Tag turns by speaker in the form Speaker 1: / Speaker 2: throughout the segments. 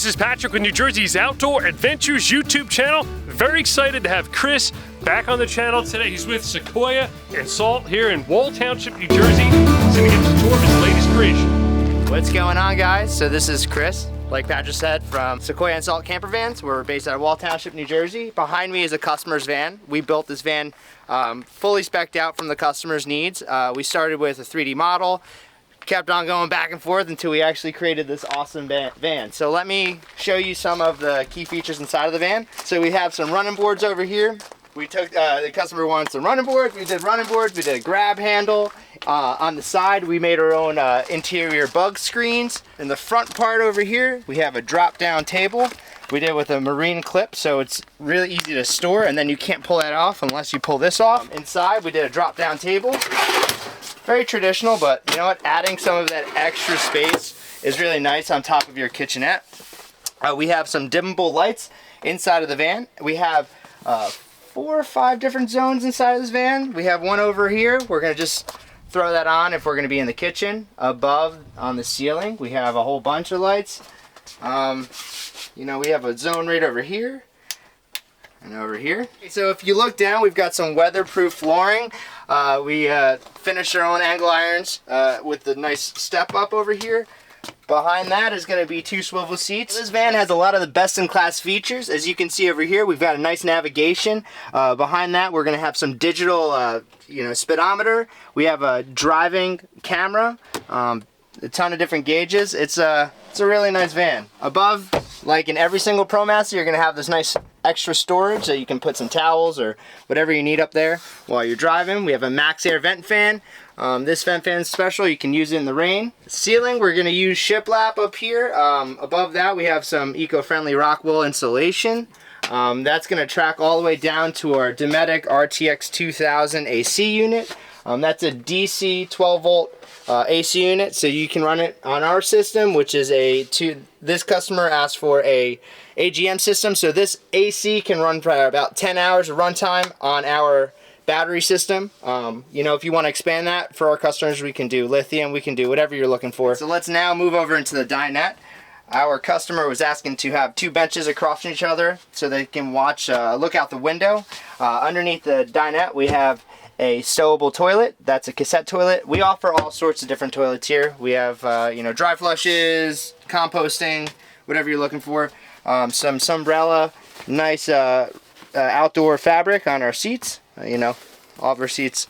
Speaker 1: is Patrick with New Jersey's Outdoor Adventures YouTube channel. Very excited to have Chris back on the channel today. He's with Sequoia Salt here in Wall Township, New Jersey. He's gonna get the tour of his latest creation.
Speaker 2: What's going on, guys? So this is Chris, like Patrick said, from Sequoia Salt Campervans. We're based out of Wall Township, New Jersey. Behind me is a customer's van. We built this van fully spec'd out from the customer's needs. We started with a 3D model, kept on going back and forth until we actually created this awesome van. So let me show you some of the key features inside of the van. So we have some running boards over here. We took, the customer wanted some running boards. We did running boards. We did a grab handle. On the side, we made our own interior bug screens. In the front part over here, we have a drop down table. We did it with a marine clip, so it's really easy to store, and then you can't pull that off unless you pull this off. Inside, we did a drop down table. Very traditional, but you know what? Adding some of that extra space is really nice on top of your kitchenette. We have some dimmable lights inside of the van. We have 4 or 5 different zones inside of this van. We have one over here. We're gonna just throw that on if we're gonna be in the kitchen. Above on the ceiling, we have a whole bunch of lights. You know, we have a zone right over here and over here. So if you look down, we've got some weatherproof flooring. We finished our own angle irons with the nice step up over here. Behind that is going to be 2 swivel seats. This van has a lot of the best-in-class features. As you can see over here, we've got a nice navigation. Behind that, we're going to have some digital, speedometer. We have a driving camera, a ton of different gauges. It's a really nice van. Above, like in every single ProMaster, you're going to have this nice extra storage that you can put some towels or whatever you need up there while you're driving. We have a max air vent fan. This vent fan is special. You can use it in the rain. Ceiling, we're going to use shiplap up here. Above that, we have some eco-friendly rock wool insulation. That's going to track all the way down to our Dinette RTX 2000 AC unit. That's a DC 12 volt AC unit, so you can run it on our system, which is this customer asked for a AGM system, so this AC can run for about 10 hours of runtime on our battery system. You know, if you want to expand that for our customers, we can do lithium, we can do whatever you're looking for. So let's now move over into the dinette. Our customer was asking to have 2 benches across from each other so they can watch, look out the window. Underneath the dinette, we have a stowable toilet. That's a cassette toilet. We offer all sorts of different toilets here. We have, dry flushes, composting, whatever you're looking for. Some Sunbrella, nice outdoor fabric on our seats. All of our seats,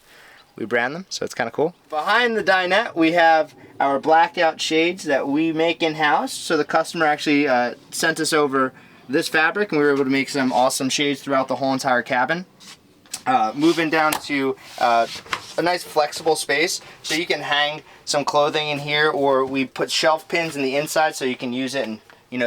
Speaker 2: we brand them, so it's kind of cool. Behind the dinette, we have our blackout shades that we make in-house. So the customer actually sent us over this fabric, and we were able to make some awesome shades throughout the whole entire cabin. Moving down to a nice flexible space, so you can hang some clothing in here, or we put shelf pins in the inside so you can use it and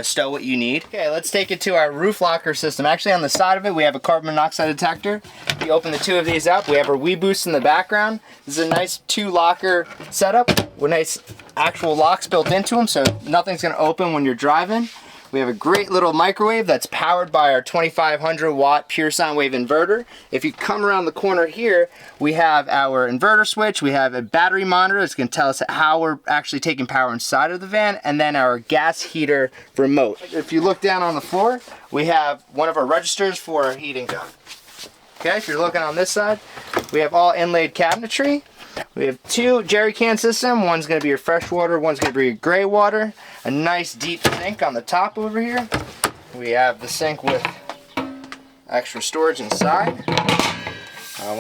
Speaker 2: stow what you need. Okay, let's take it to our roof locker system. Actually, on the side of it, we have a carbon monoxide detector. If you open the 2 of these up, we have our Wee Boost in the background. This is a nice 2 locker setup with nice actual locks built into them, so nothing's gonna open when you're driving. We have a great little microwave that's powered by our 2500 watt pure sine wave inverter. If you come around the corner here, we have our inverter switch. We have a battery monitor that's going to tell us how we're actually taking power inside of the van, and then our gas heater remote. If you look down on the floor, we have one of our registers for our heating gun. Okay, if you're looking on this side, we have all inlaid cabinetry. We have 2 jerry can system. One's going to be your fresh water, one's going to be your gray water. A nice deep sink on the top over here. We have the sink with extra storage inside.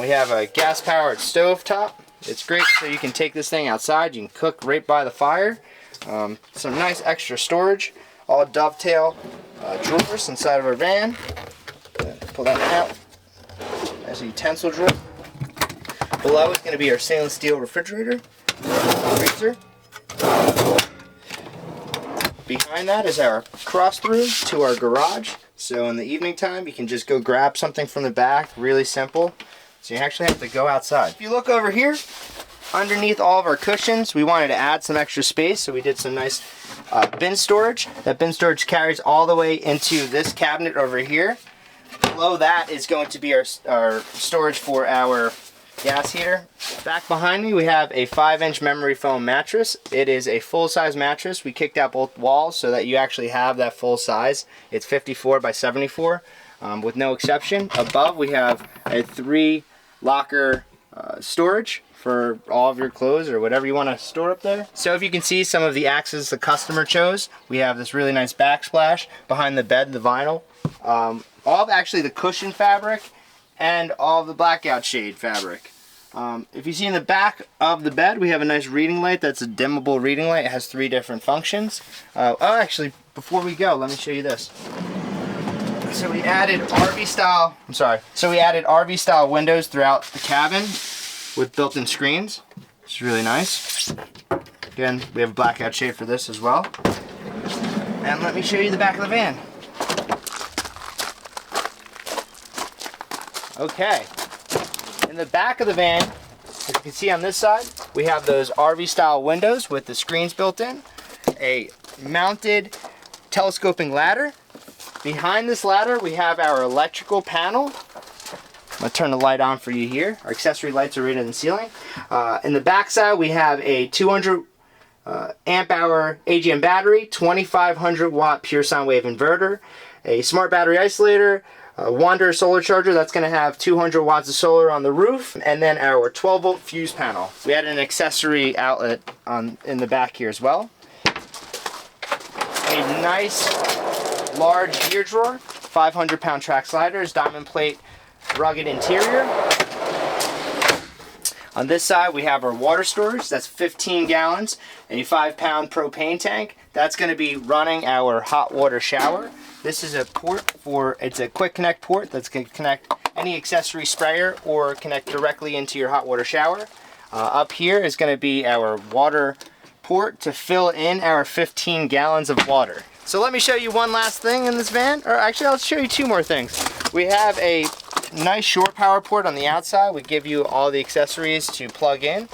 Speaker 2: We have a gas powered stove top. It's great, so you can take this thing outside. You can cook right by the fire. Some nice extra storage. All dovetail drawers inside of our van. Pull that out. There's a utensil drawer. Below is going to be our stainless steel refrigerator, freezer. Behind that is our cross through to our garage. So in the evening time, you can just go grab something from the back, really simple. So you actually have to go outside. If you look over here, underneath all of our cushions, we wanted to add some extra space, so we did some nice bin storage. That bin storage carries all the way into this cabinet over here. Below that is going to be our storage for our gas heater. Back behind me we have a 5-inch memory foam mattress. It is a full-size mattress. We kicked out both walls so that you actually have that full size. It's 54 by 74 with no exception. Above we have a 3 locker storage for all of your clothes or whatever you want to store up there. So if you can see some of the axes the customer chose, we have this really nice backsplash behind the bed, the vinyl. All of actually the cushion fabric and all of the blackout shade fabric. If you see in the back of the bed, we have a nice reading light. That's a dimmable reading light. It has 3 different functions. Actually, before we go, let me show you this. So we added RV style windows throughout the cabin with built-in screens. It's really nice. Again, we have a blackout shade for this as well. And let me show you the back of the van. Okay. In the back of the van, as you can see on this side, we have those RV style windows with the screens built in. A mounted telescoping ladder. Behind this ladder, we have our electrical panel. I'm going to turn the light on for you here. Our accessory lights are rated in the ceiling. In the back side, we have a 200 amp hour AGM battery, 2500 watt pure sine wave inverter, a smart battery isolator, a Wander solar charger that's going to have 200 watts of solar on the roof, and then our 12 volt fuse panel. We had an accessory outlet in the back here as well. A nice large gear drawer, 500 pound track sliders, diamond plate rugged interior. On this side we have our water storage. That's 15 gallons, a 5-pound propane tank. That's going to be running our hot water shower. This is a port it's a quick connect port that's going to connect any accessory sprayer or connect directly into your hot water shower. Up here is going to be our water port to fill in our 15 gallons of water. So let me show you one last thing in this van, or actually I'll show you 2 more things. We have a nice shore power port on the outside. We give you all the accessories to plug in.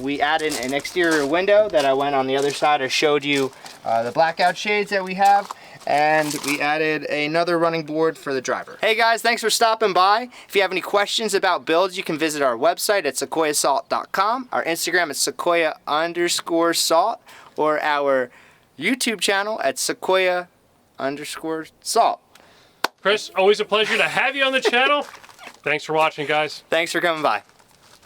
Speaker 2: We added an exterior window that I went on the other side. I showed you the blackout shades that we have, and we added another running board for the driver. Hey guys, thanks for stopping by. If you have any questions about builds, you can visit our website at sequoiasalt.com. Our Instagram is sequoia_salt, or our YouTube channel at sequoia_salt.
Speaker 1: Chris, always a pleasure to have you on the channel. Thanks for watching, guys.
Speaker 2: Thanks for coming by.